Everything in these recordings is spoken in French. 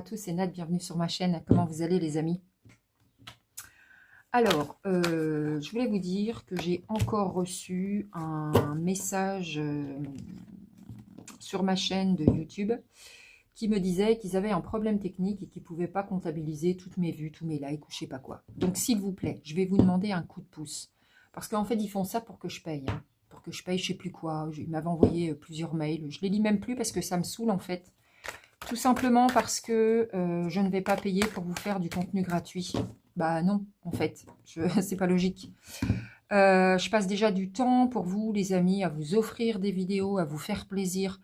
à tous, c'est Nat, bienvenue sur ma chaîne. Comment vous allez les amis? Alors, je voulais vous dire que j'ai encore reçu un message sur ma chaîne de YouTube qui me disait qu'ils avaient un problème technique et qu'ils ne pouvaient pas comptabiliser toutes mes vues, tous mes likes ou je sais pas quoi. Donc s'il vous plaît, je vais vous demander un coup de pouce. Parce qu'en fait, ils font ça pour que je paye. Hein. Pour que je paye je sais plus quoi. Ils m'avaient envoyé plusieurs mails. Je les lis même plus parce que ça me saoule en fait. Tout simplement parce que je ne vais pas payer pour vous faire du contenu gratuit. Bah non, en fait, c'est pas logique. Je passe déjà du temps pour vous, les amis, à vous offrir des vidéos, à vous faire plaisir.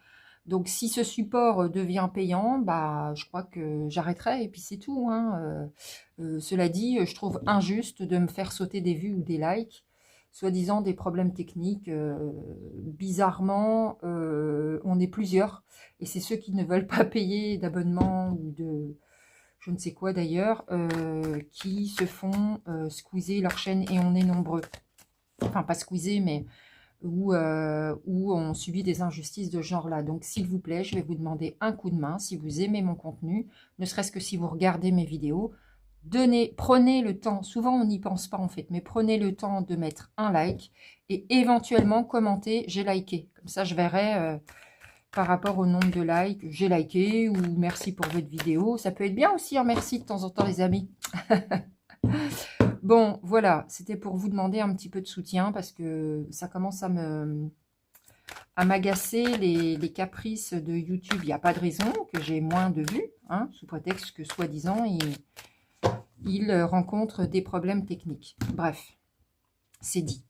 Donc, si ce support devient payant, bah, je crois que j'arrêterai et puis c'est tout. Hein. Cela dit, je trouve injuste de me faire sauter des vues ou des likes, soi-disant des problèmes techniques. Bizarrement, on est plusieurs et c'est ceux qui ne veulent pas payer d'abonnement ou de je ne sais quoi d'ailleurs, qui se font squeezer leur chaîne et on est nombreux. Enfin, pas squeezer, mais où on subit des injustices de ce genre-là. Donc, s'il vous plaît, je vais vous demander un coup de main si vous aimez mon contenu, ne serait-ce que si vous regardez mes vidéos. Prenez le temps, souvent on n'y pense pas en fait, mais prenez le temps de mettre un like et éventuellement commenter « j'ai liké ». Comme ça, je verrai par rapport au nombre de likes, j'ai liké ou merci pour votre vidéo. Ça peut être bien aussi, un merci de temps en temps les amis. Bon, voilà, c'était pour vous demander un petit peu de soutien parce que ça commence à m'agacer les caprices de YouTube. Il n'y a pas de raison que j'ai moins de vues, hein, sous prétexte que soi-disant, il rencontre des problèmes techniques. Bref, c'est dit.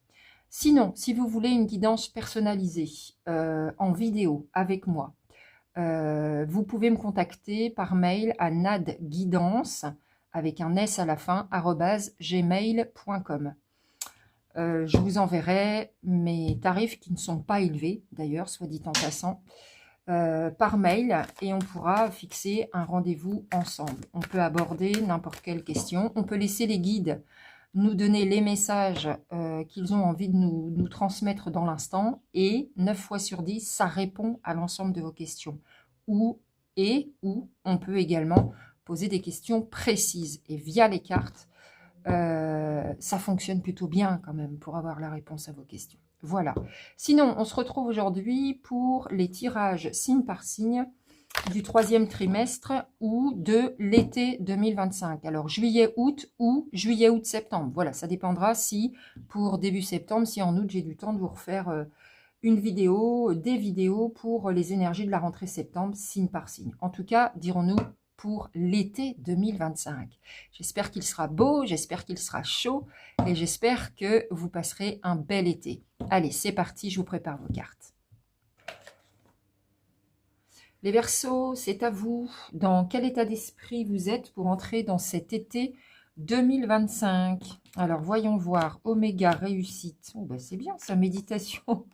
Sinon, si vous voulez une guidance personnalisée en vidéo avec moi, vous pouvez me contacter par mail à nadguidance avec un S à la fin, @gmail.com. Je vous enverrai mes tarifs qui ne sont pas élevés, d'ailleurs, soit dit en passant, par mail et on pourra fixer un rendez-vous ensemble. On peut aborder n'importe quelle question. On peut laisser les guides nous donner les messages qu'ils ont envie de nous transmettre dans l'instant et 9 fois sur 10, ça répond à l'ensemble de vos questions. Ou on peut également poser des questions précises et via les cartes, ça fonctionne plutôt bien quand même pour avoir la réponse à vos questions. Voilà. Sinon, on se retrouve aujourd'hui pour les tirages signe par signe du 3e trimestre ou de l'été 2025. Alors, juillet-août ou juillet-août-septembre. Voilà, ça dépendra si pour début septembre, si en août, j'ai du temps de vous refaire une vidéo, des vidéos pour les énergies de la rentrée septembre, signe par signe. En tout cas, dirons-nous pour l'été 2025. J'espère qu'il sera beau, j'espère qu'il sera chaud et j'espère que vous passerez un bel été. Allez, c'est parti, je vous prépare vos cartes. Les Verseaux, c'est à vous. Dans quel état d'esprit vous êtes pour entrer dans cet été 2025? Alors, voyons voir. Oméga, réussite. Oh, ben c'est bien, ça, méditation.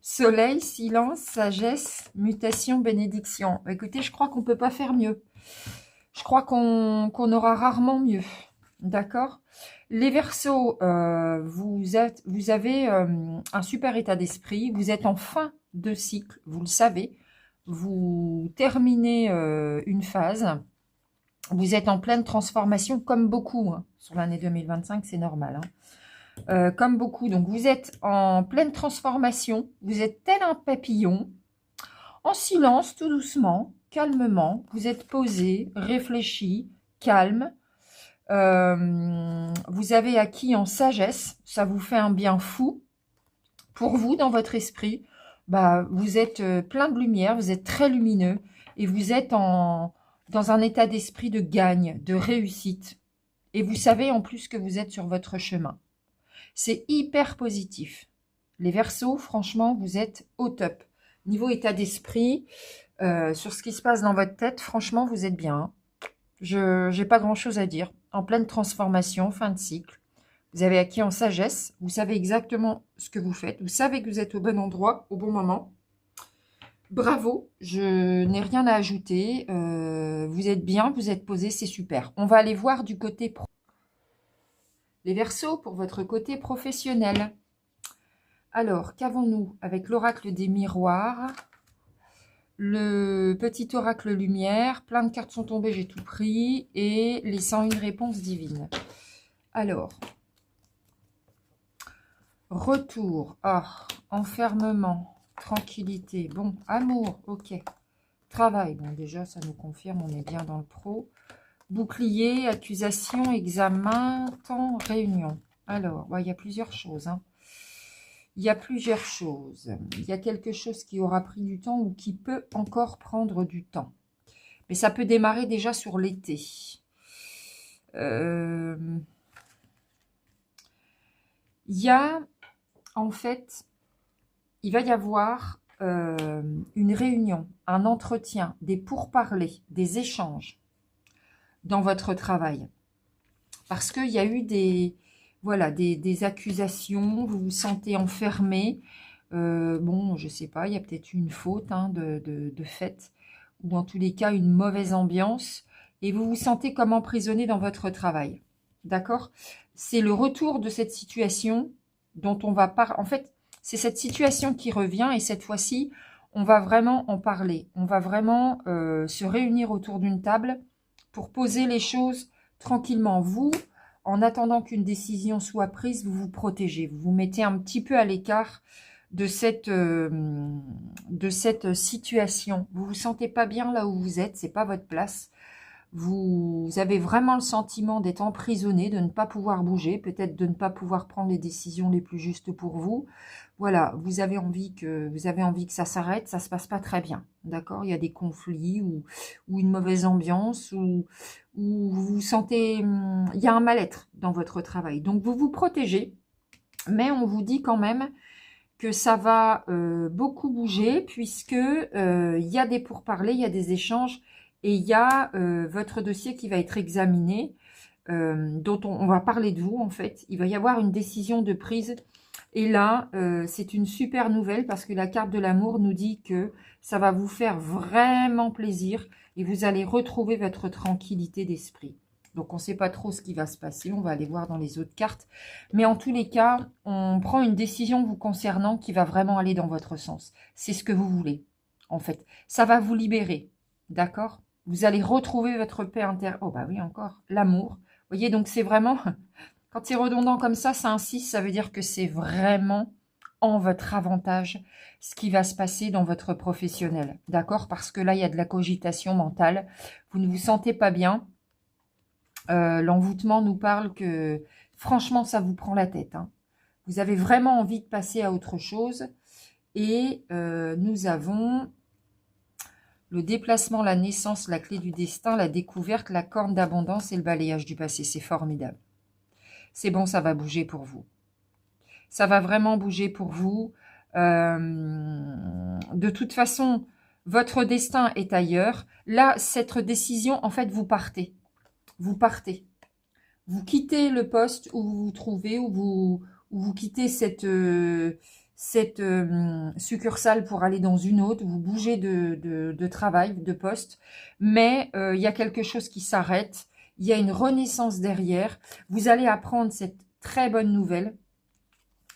Soleil, silence, sagesse, mutation, bénédiction. Écoutez, je crois qu'on ne peut pas faire mieux. Je crois qu'on aura rarement mieux. D'accord? Les Verseaux, vous avez un super état d'esprit. Vous êtes en fin de cycle, vous le savez. Vous terminez une phase. Vous êtes en pleine transformation, comme beaucoup. Hein. Sur l'année 2025, c'est normal. Hein. Comme beaucoup. Donc, vous êtes en pleine transformation. Vous êtes tel un papillon, en silence, tout doucement, calmement. Vous êtes posé, réfléchi, calme. Vous avez acquis en sagesse. Ça vous fait un bien fou pour vous, dans votre esprit. Bah, vous êtes plein de lumière, vous êtes très lumineux et vous êtes dans un état d'esprit de gagne, de réussite. Et vous savez en plus que vous êtes sur votre chemin. C'est hyper positif. Les Verseaux, franchement, vous êtes au top. Niveau état d'esprit, sur ce qui se passe dans votre tête, franchement, vous êtes bien. Hein. Je n'ai pas grand-chose à dire. En pleine transformation, fin de cycle. Vous avez acquis en sagesse. Vous savez exactement ce que vous faites. Vous savez que vous êtes au bon endroit, au bon moment. Bravo, je n'ai rien à ajouter. Vous êtes bien, vous êtes posé, c'est super. On va aller voir du côté pro. Les Verseaux, pour votre côté professionnel. Alors, qu'avons-nous avec l'oracle des miroirs? le petit oracle lumière, plein de cartes sont tombées, j'ai tout pris, et les 101 réponses divines. Alors, retour, enfermement, tranquillité, bon, amour, ok, travail, bon déjà ça nous confirme, on est bien dans le pro, bouclier, accusation, examen, temps, réunion. Alors, il y a plusieurs choses, hein. Il y a plusieurs choses. Il y a quelque chose qui aura pris du temps ou qui peut encore prendre du temps. Mais ça peut démarrer déjà sur l'été. Il y a, en fait, il va y avoir une réunion, un entretien, des pourparlers, des échanges dans votre travail. Parce qu'il y a eu des accusations, vous vous sentez enfermé. Bon, je sais pas, il y a peut-être une faute de fait, ou en tous les cas une mauvaise ambiance, et vous vous sentez comme emprisonné dans votre travail. D'accord? C'est le retour de cette situation dont on va parler. En fait, c'est cette situation qui revient, et cette fois-ci, on va vraiment en parler. On va vraiment se réunir autour d'une table pour poser les choses tranquillement. Vous, en attendant qu'une décision soit prise, vous vous protégez. Vous vous mettez un petit peu à l'écart de cette situation. Vous vous sentez pas bien là où vous êtes, c'est pas votre place. Vous avez vraiment le sentiment d'être emprisonné, de ne pas pouvoir bouger, peut-être de ne pas pouvoir prendre les décisions les plus justes pour vous. Voilà, vous avez envie que ça s'arrête, ça se passe pas très bien, d'accord? Il y a des conflits ou une mauvaise ambiance ou vous vous sentez, il y a un mal-être dans votre travail. Donc vous vous protégez, mais on vous dit quand même que ça va beaucoup bouger puisque il y a des pourparlers, il y a des échanges et il y a votre dossier qui va être examiné, dont on va parler de vous en fait. Il va y avoir une décision de prise et là, c'est une super nouvelle parce que la carte de l'amour nous dit que ça va vous faire vraiment plaisir et vous allez retrouver votre tranquillité d'esprit. Donc, on ne sait pas trop ce qui va se passer. On va aller voir dans les autres cartes. Mais en tous les cas, on prend une décision vous concernant qui va vraiment aller dans votre sens. C'est ce que vous voulez, en fait. Ça va vous libérer, d'accord? Vous allez retrouver votre paix intérieure. Oh, bah oui, encore. L'amour. Vous voyez, donc c'est vraiment... Quand c'est redondant comme ça insiste, ça veut dire que c'est vraiment en votre avantage ce qui va se passer dans votre professionnel, d'accord? Parce que là, il y a de la cogitation mentale. Vous ne vous sentez pas bien. L'envoûtement nous parle que, franchement, ça vous prend la tête, hein. Vous avez vraiment envie de passer à autre chose. Et nous avons le déplacement, la naissance, la clé du destin, la découverte, la corne d'abondance et le balayage du passé. C'est formidable. C'est bon, ça va bouger pour vous. Ça va vraiment bouger pour vous. De toute façon, votre destin est ailleurs. Là, cette décision, en fait, vous partez. Vous partez. Vous quittez le poste où vous vous trouvez, où vous quittez cette succursale pour aller dans une autre. Vous bougez de travail, de poste. Mais il y a quelque chose qui s'arrête. Il y a une renaissance derrière. Vous allez apprendre cette très bonne nouvelle.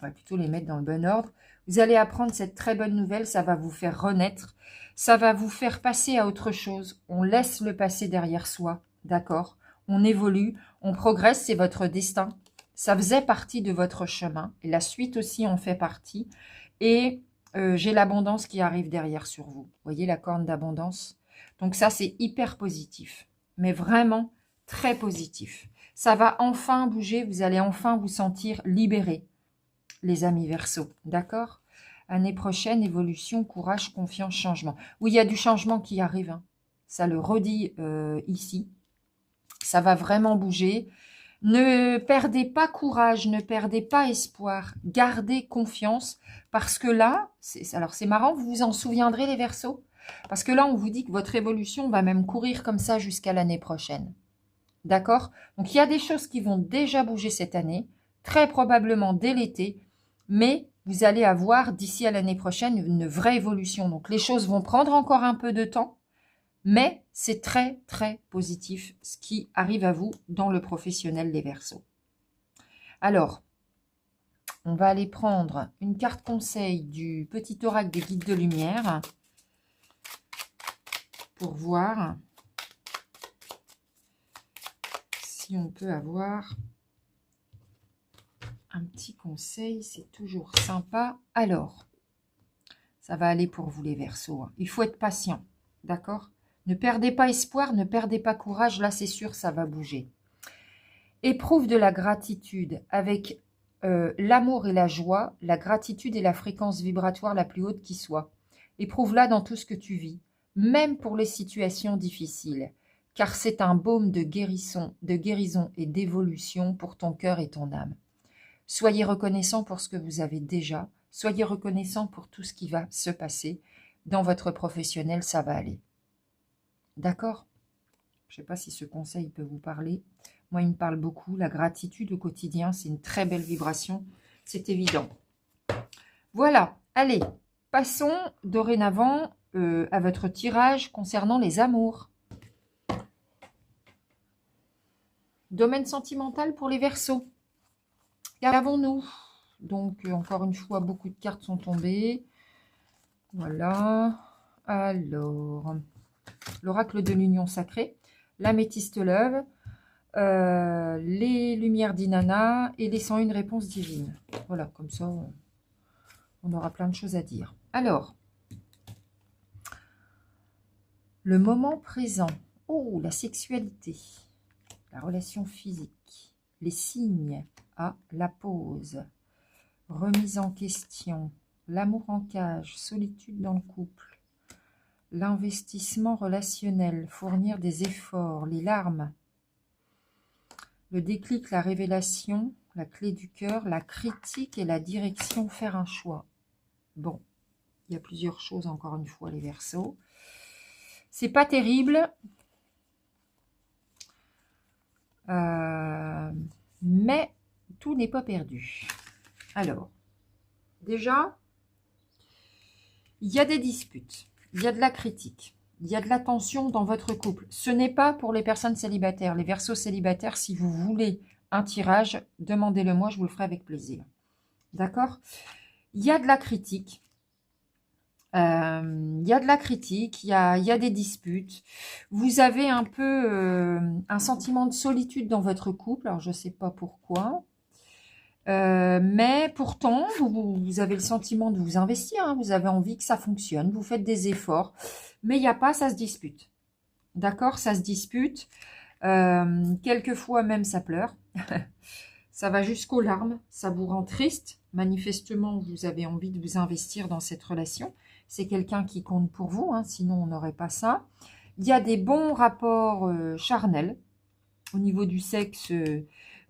On va plutôt les mettre dans le bon ordre. Vous allez apprendre cette très bonne nouvelle. Ça va vous faire renaître. Ça va vous faire passer à autre chose. On laisse le passé derrière soi. D'accord? On évolue. On progresse. C'est votre destin. Ça faisait partie de votre chemin. Et la suite aussi en fait partie. Et j'ai l'abondance qui arrive derrière sur vous. Vous voyez la corne d'abondance? Donc ça, c'est hyper positif. Mais vraiment très positif. Ça va enfin bouger, vous allez enfin vous sentir libéré, les amis Verseau, d'accord? Année prochaine, évolution, courage, confiance, changement. Oui, il y a du changement qui arrive, hein. Ça le redit ici. Ça va vraiment bouger. Ne perdez pas courage, ne perdez pas espoir. Gardez confiance parce que là, alors c'est marrant, vous vous en souviendrez les Verseaux? Parce que là, on vous dit que votre évolution va même courir comme ça jusqu'à l'année prochaine. D'accord? Donc, il y a des choses qui vont déjà bouger cette année, très probablement dès l'été, mais vous allez avoir d'ici à l'année prochaine une vraie évolution. Donc, les choses vont prendre encore un peu de temps, mais c'est très, très positif ce qui arrive à vous dans le professionnel des Verseaux. Alors, on va aller prendre une carte conseil du petit oracle des guides de lumière. pour voir si on peut avoir un petit conseil. C'est toujours sympa. Alors, ça va aller pour vous les Verseaux. Il faut être patient, d'accord? Ne perdez pas espoir, ne perdez pas courage. Là, c'est sûr, ça va bouger. Éprouve de la gratitude avec l'amour et la joie. La gratitude est la fréquence vibratoire la plus haute qui soit. Éprouve-la dans tout ce que tu vis, même pour les situations difficiles, car c'est un baume de guérison et d'évolution pour ton cœur et ton âme. Soyez reconnaissant pour ce que vous avez déjà. Soyez reconnaissant pour tout ce qui va se passer. Dans votre professionnel, ça va aller. D'accord? Je ne sais pas si ce conseil peut vous parler. Moi, il me parle beaucoup. La gratitude au quotidien, c'est une très belle vibration. C'est évident. Voilà. Allez, passons dorénavant à votre tirage concernant les amours. Domaine sentimental pour les Verseaux. Qu'avons-nous? Donc, encore une fois, beaucoup de cartes sont tombées. Voilà. Alors, l'oracle de l'union sacrée, l'améthyste love, les lumières d'Inanna et les 101 réponses divines. Voilà, comme ça, on aura plein de choses à dire. Alors, le moment présent. Oh, la sexualité, la relation physique, les signes, la pause, remise en question, l'amour en cage, solitude dans le couple, l'investissement relationnel, fournir des efforts, les larmes, le déclic, la révélation, la clé du cœur, la critique et la direction, faire un choix. Bon, il y a plusieurs choses encore une fois les Verseaux. C'est pas terrible, mais tout n'est pas perdu. Alors, déjà, il y a des disputes, il y a de la critique, il y a de la tension dans votre couple. Ce n'est pas pour les personnes célibataires. Les Verseaux célibataires, si vous voulez un tirage, demandez-le moi, je vous le ferai avec plaisir. D'accord? Il y a de la critique. Il y a de la critique, il y a des disputes. Vous avez un peu un sentiment de solitude dans votre couple. Alors, je ne sais pas pourquoi. Mais pourtant, vous avez le sentiment de vous investir. Hein, vous avez envie que ça fonctionne. Vous faites des efforts. Mais il n'y a pas, ça se dispute. D'accord? Ça se dispute. Quelquefois même, ça pleure. Ça va jusqu'aux larmes. Ça vous rend triste. Manifestement, vous avez envie de vous investir dans cette relation. C'est quelqu'un qui compte pour vous, hein, sinon on n'aurait pas ça. Il y a des bons rapports charnels. Au niveau du sexe,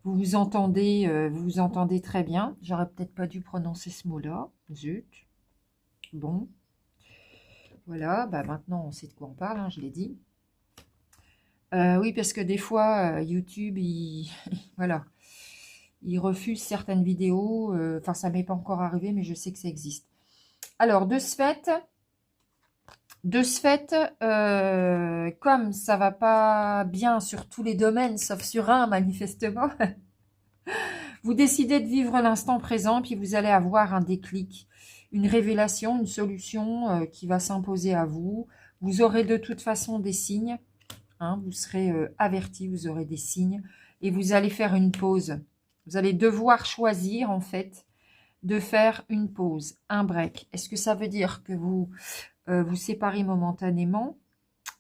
vous vous entendez très bien. J'aurais peut-être pas dû prononcer ce mot-là. Zut. Bon. Voilà, bah maintenant on sait de quoi on parle, hein, je l'ai dit. Oui, parce que des fois, YouTube, voilà, il refuse certaines vidéos. Enfin, ça m'est pas encore arrivé, mais je sais que ça existe. Alors, de ce fait, comme ça va pas bien sur tous les domaines, sauf sur un manifestement, vous décidez de vivre l'instant présent, puis vous allez avoir un déclic, une révélation, une solution qui va s'imposer à vous. Vous aurez de toute façon des signes, hein, vous serez averti, vous aurez des signes, et vous allez faire une pause. Vous allez devoir choisir en fait de faire une pause, un break. Est-ce que ça veut dire que vous vous séparez momentanément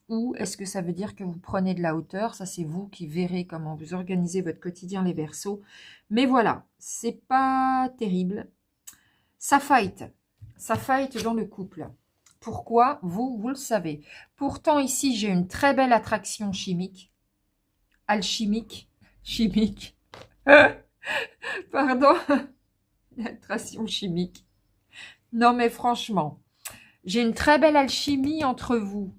ou est-ce que ça veut dire que vous prenez de la hauteur? Ça, c'est vous qui verrez comment vous organisez votre quotidien, les Verseaux. Mais voilà, c'est pas terrible. Ça fight dans le couple. Pourquoi? Vous le savez. Pourtant, ici, j'ai une très belle attraction chimique. Alchimique. Chimique. Pardon. Attraction chimique. Non, mais franchement, j'ai une très belle alchimie entre vous.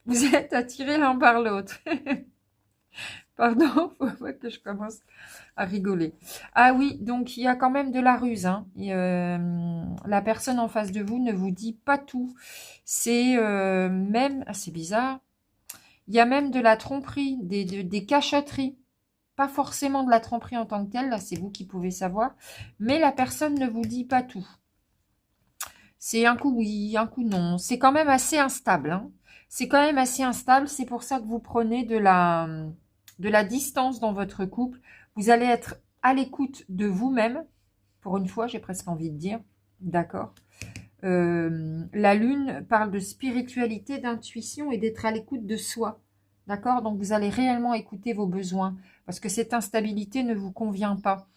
Vous êtes attirés l'un par l'autre. Pardon, faut pas que je commence à rigoler. Ah oui, donc il y a quand même de la ruse. Hein. Et, la personne en face de vous ne vous dit pas tout. C'est même, c'est bizarre, il y a même de la tromperie, des cachotteries. Pas forcément de la tromperie en tant que telle, là c'est vous qui pouvez savoir. Mais la personne ne vous dit pas tout. C'est un coup oui, un coup non. C'est quand même assez instable, hein. C'est quand même assez instable. C'est pour ça que vous prenez de la distance dans votre couple. Vous allez être à l'écoute de vous-même. Pour une fois, j'ai presque envie de dire. D'accord. La lune parle de spiritualité, d'intuition et d'être à l'écoute de soi. D'accord. Donc, vous allez réellement écouter vos besoins parce que cette instabilité ne vous convient pas.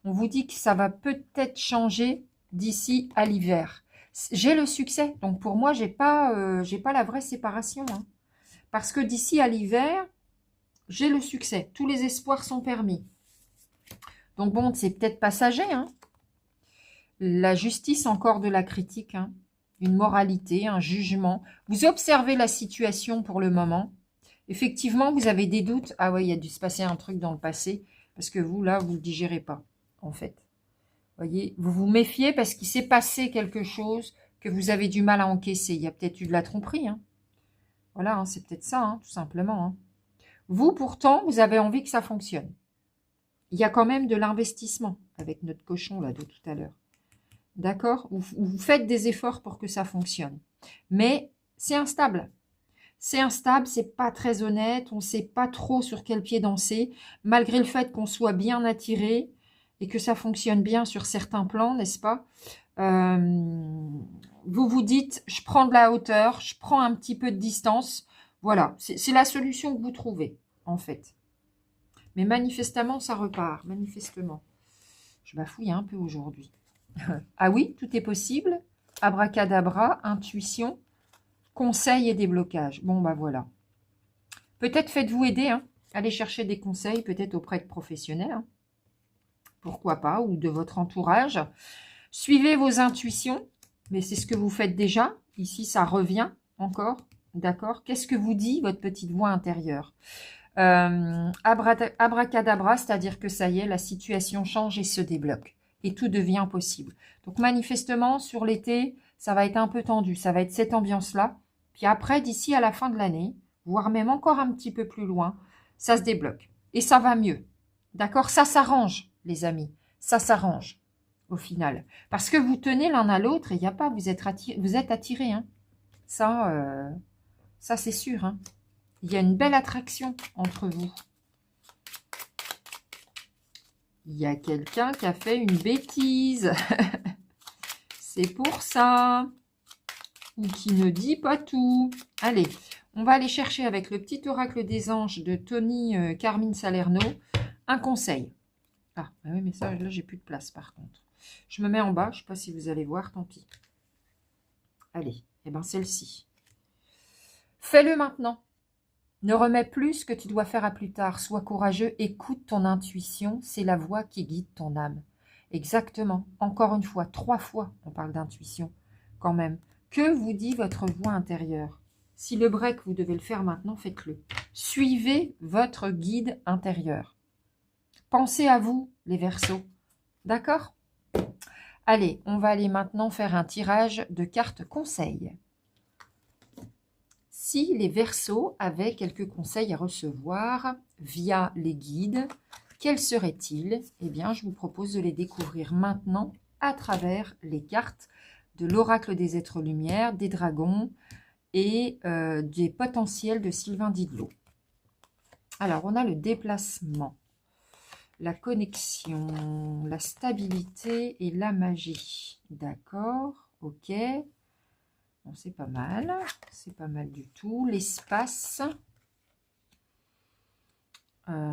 On vous dit que ça va peut-être changer d'ici à l'hiver. J'ai le succès, donc pour moi, j'ai pas la vraie séparation. Hein. Parce que d'ici à l'hiver, j'ai le succès. Tous les espoirs sont permis. Donc bon, c'est peut-être passager. Hein. La justice, encore de la critique. Hein. Une moralité, un jugement. Vous observez la situation pour le moment. Effectivement, vous avez des doutes. Ah ouais, il y a dû se passer un truc dans le passé. Parce que vous, là, vous ne le digérez pas, en fait. Voyez, vous vous méfiez parce qu'il s'est passé quelque chose que vous avez du mal à encaisser. Il y a peut-être eu de la tromperie. Hein. Voilà, hein, c'est peut-être ça, hein, tout simplement. Hein. Vous, pourtant, vous avez envie que ça fonctionne. Il y a quand même de l'investissement avec notre cochon là de tout à l'heure. D'accord, vous faites des efforts pour que ça fonctionne. Mais c'est instable. C'est instable, c'est pas très honnête, on ne sait pas trop sur quel pied danser, malgré le fait qu'on soit bien attiré et que ça fonctionne bien sur certains plans, n'est-ce pas? Vous vous dites, je prends de la hauteur, je prends un petit peu de distance. Voilà, c'est la solution que vous trouvez, en fait. Mais manifestement, ça repart, manifestement. Je bafouille un peu aujourd'hui. Ah oui, tout est possible. Abracadabra, intuition, conseil et déblocage. Bon, bah voilà. Peut-être faites-vous aider, hein. Allez chercher des conseils, peut-être auprès de professionnels. Hein. Pourquoi pas, ou de votre entourage. Suivez vos intuitions, mais c'est ce que vous faites déjà. Ici, ça revient encore. D'accord? Qu'est-ce que vous dit votre petite voix intérieure? Abracadabra, c'est-à-dire que ça y est, la situation change et se débloque. Et tout devient possible. Donc manifestement, sur l'été, ça va être un peu tendu. Ça va être cette ambiance-là. Puis après, d'ici à la fin de l'année, voire même encore un petit peu plus loin, ça se débloque. Et ça va mieux. D'accord? Ça s'arrange, les amis. Ça s'arrange, au final. Parce que vous tenez l'un à l'autre et il n'y a pas, vous êtes attirés. Hein. Ça c'est sûr. Hein. Il y a une belle attraction entre vous. Il y a quelqu'un qui a fait une bêtise. C'est pour ça. Ou qui ne dit pas tout. Allez, on va aller chercher avec le petit oracle des anges de Tony Carmine Salerno un conseil. Ah, bah oui, mais ça, là, j'ai plus de place par contre. Je me mets en bas, je ne sais pas si vous allez voir, tant pis. Allez, et bien celle-ci. Fais-le maintenant. Ne remets plus ce que tu dois faire à plus tard. Sois courageux, écoute ton intuition, c'est la voix qui guide ton âme. Exactement, encore une fois, 3 fois, on parle d'intuition, quand même. Que vous dit votre voix intérieure? Si le break, vous devez le faire maintenant, faites-le. Suivez votre guide intérieur. Pensez à vous, les Verseaux. D'accord? Allez, on va aller maintenant faire un tirage de cartes conseils. Si les Verseaux avaient quelques conseils à recevoir via les guides, quels seraient-ils? Eh bien, je vous propose de les découvrir maintenant à travers les cartes de l'oracle des êtres lumière, des dragons et des potentiels de Sylvain Didlot. Alors, on a le déplacement, la connexion, la stabilité et la magie. D'accord, ok. Bon, c'est pas mal du tout. L'espace,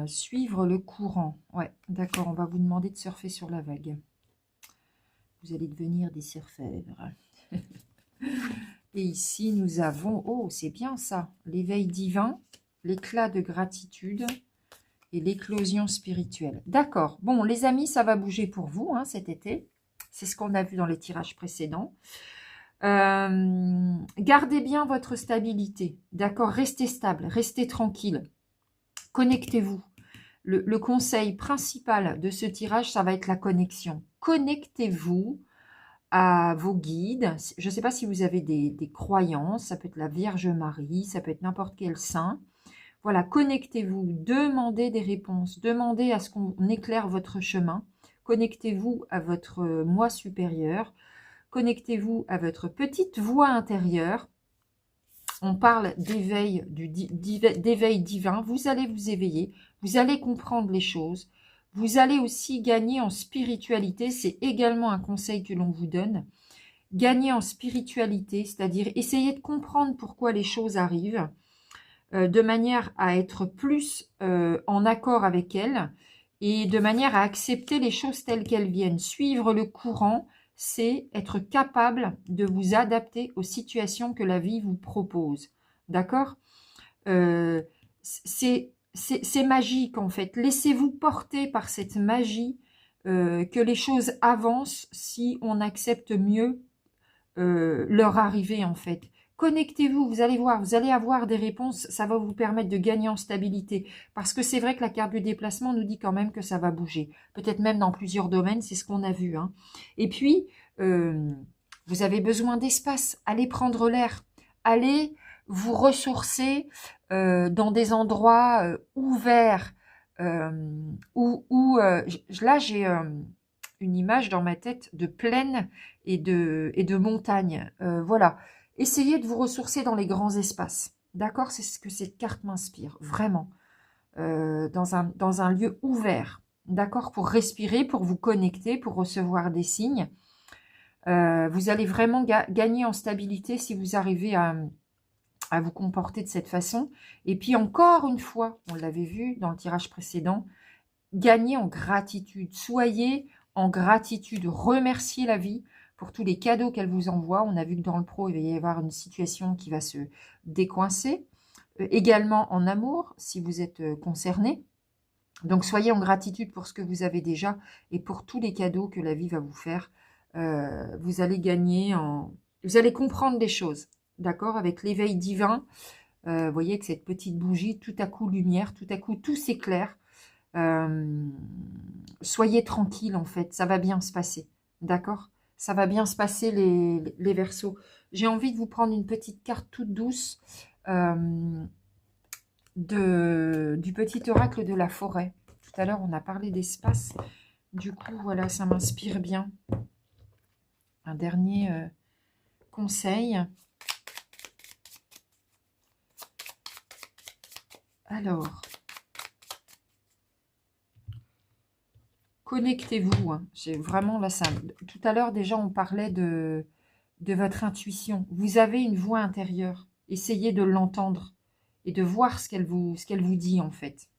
suivre le courant. Ouais, d'accord, on va vous demander de surfer sur la vague. Vous allez devenir des surfeurs. Et ici, nous avons, oh, c'est bien ça, l'éveil divin, l'éclat de gratitude et l'éclosion spirituelle. D'accord, bon, les amis, ça va bouger pour vous hein, cet été. C'est ce qu'on a vu dans les tirages précédents. Gardez bien votre stabilité, d'accord? Restez stable, restez tranquille, connectez-vous. Le conseil principal de ce tirage, ça va être la connexion. Connectez-vous à vos guides. Je ne sais pas si vous avez des croyances, ça peut être la Vierge Marie, ça peut être n'importe quel saint. Voilà, connectez-vous, demandez des réponses, demandez à ce qu'on éclaire votre chemin. Connectez-vous à votre moi supérieur. Connectez-vous à votre petite voix intérieure. On parle d'éveil, d'éveil divin. Vous allez vous éveiller, vous allez comprendre les choses. Vous allez aussi gagner en spiritualité. C'est également un conseil que l'on vous donne. Gagner en spiritualité, c'est-à-dire essayer de comprendre pourquoi les choses arrivent, de manière à être plus en accord avec elles et de manière à accepter les choses telles qu'elles viennent. Suivre le courant, c'est être capable de vous adapter aux situations que la vie vous propose. D'accord? C'est magique en fait. Laissez-vous porter par cette magie, que les choses avancent si on accepte mieux leur arrivée en fait. Connectez-vous, vous allez voir, vous allez avoir des réponses, ça va vous permettre de gagner en stabilité. Parce que c'est vrai que la carte du déplacement nous dit quand même que ça va bouger. Peut-être même dans plusieurs domaines, c'est ce qu'on a vu. Hein. Et puis, vous avez besoin d'espace. Allez prendre l'air. Allez vous ressourcer dans des endroits ouverts. Là, j'ai une image dans ma tête de plaine et de montagne. Voilà. Essayez de vous ressourcer dans les grands espaces. D'accord? C'est ce que cette carte m'inspire, vraiment. Dans un lieu ouvert. D'accord? Pour respirer, pour vous connecter, pour recevoir des signes. Vous allez vraiment gagner en stabilité si vous arrivez à vous comporter de cette façon. Et puis encore une fois, on l'avait vu dans le tirage précédent, gagner en gratitude. Soyez en gratitude. Remerciez la vie pour tous les cadeaux qu'elle vous envoie. On a vu que dans le pro, il va y avoir une situation qui va se décoincer. Également en amour, si vous êtes concerné. Donc, soyez en gratitude pour ce que vous avez déjà et pour tous les cadeaux que la vie va vous faire. Vous allez gagner vous allez comprendre des choses, d'accord? Avec l'éveil divin, vous voyez que cette petite bougie, tout à coup lumière, tout à coup tout s'éclaire. Soyez tranquille en fait, ça va bien se passer, d'accord? Ça va bien se passer les Verseaux. J'ai envie de vous prendre une petite carte toute douce du petit oracle de la forêt. Tout à l'heure, on a parlé d'espace. Du coup, voilà, ça m'inspire bien. Un dernier conseil. Alors, connectez-vous. Hein. J'ai vraiment là ça. Tout à l'heure, déjà, on parlait de votre intuition. Vous avez une voix intérieure. Essayez de l'entendre et de voir ce qu'elle vous dit en fait.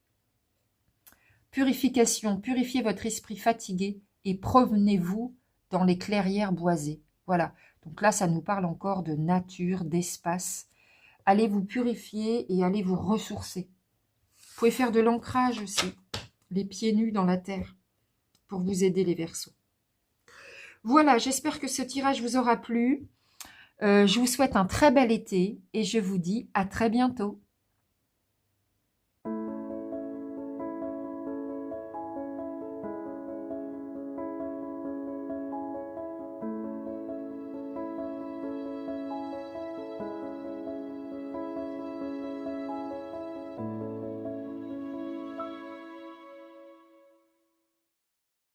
Purification. Purifiez votre esprit fatigué et promenez-vous dans les clairières boisées. Voilà. Donc là, ça nous parle encore de nature, d'espace. Allez vous purifier et allez vous ressourcer. Vous pouvez faire de l'ancrage aussi, les pieds nus dans la terre, pour vous aider les Verseaux. Voilà, j'espère que ce tirage vous aura plu. Je vous souhaite un très bel été et je vous dis à très bientôt.